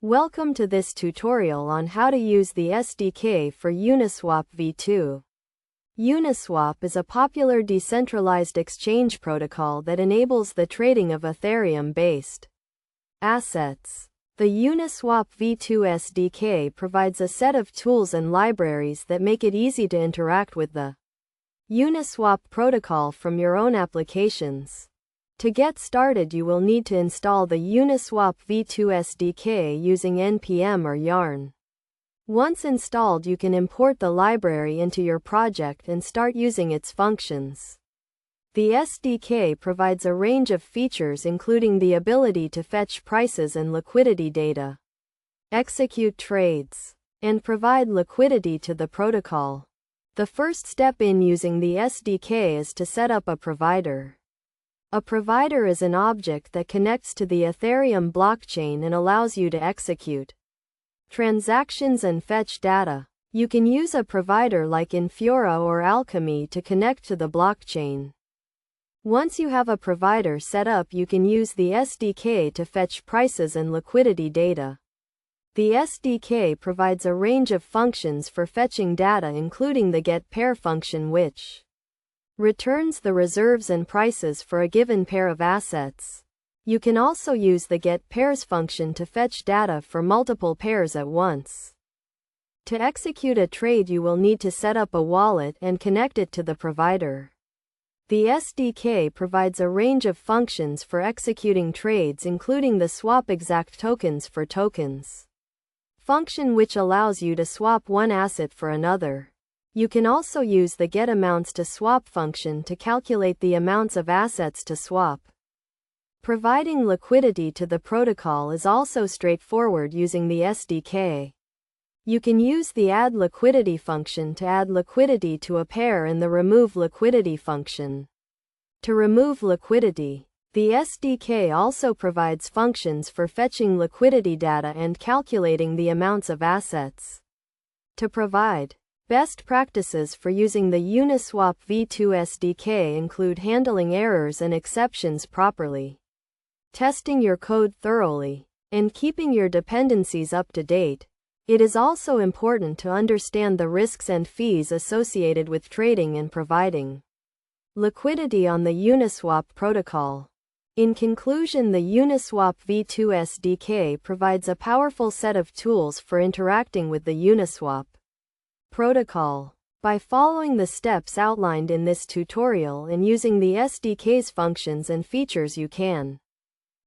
Welcome to this tutorial on how to use the SDK for Uniswap v2. Uniswap is a popular decentralized exchange protocol that enables the trading of Ethereum-based assets. The Uniswap v2 SDK provides a set of tools and libraries that make it easy to interact with the Uniswap protocol from your own applications. To get started, you will need to install the Uniswap v2 SDK using npm or yarn. Once installed, you can import the library into your project and start using its functions. The SDK provides a range of features including the ability to fetch prices and liquidity data, execute trades, and provide liquidity to the protocol. The first step in using the SDK is to set up a provider. A provider is an object that connects to the Ethereum blockchain and allows you to execute transactions and fetch data. You can use a provider like Infura or Alchemy to connect to the blockchain. Once you have a provider set up, you can use the SDK to fetch prices and liquidity data. The SDK provides a range of functions for fetching data, including the getPair function, which returns the reserves and prices for a given pair of assets. You can also use the getPairs function to fetch data for multiple pairs at once. To execute a trade, you will need to set up a wallet and connect it to the provider. The SDK provides a range of functions for executing trades, including the swapExact tokens for tokens function, which allows you to swap one asset for another. You can also use the getAmountsToSwap function to calculate the amounts of assets to swap. Providing liquidity to the protocol is also straightforward using the SDK. You can use the addLiquidity function to add liquidity to a pair and the removeLiquidity function to remove liquidity. The SDK also provides functions for fetching liquidity data and calculating the amounts of assets to provide. Best practices for using the Uniswap v2 SDK include handling errors and exceptions properly, testing your code thoroughly, and keeping your dependencies up to date. It is also important to understand the risks and fees associated with trading and providing liquidity on the Uniswap protocol. In conclusion, the Uniswap v2 SDK provides a powerful set of tools for interacting with the Uniswap protocol. By following the steps outlined in this tutorial and using the SDK's functions and features, you can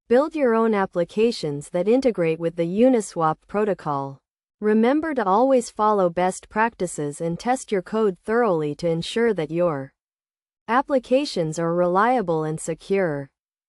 build your own applications that integrate with the Uniswap protocol. Remember to always follow best practices and test your code thoroughly to ensure that your applications are reliable and secure.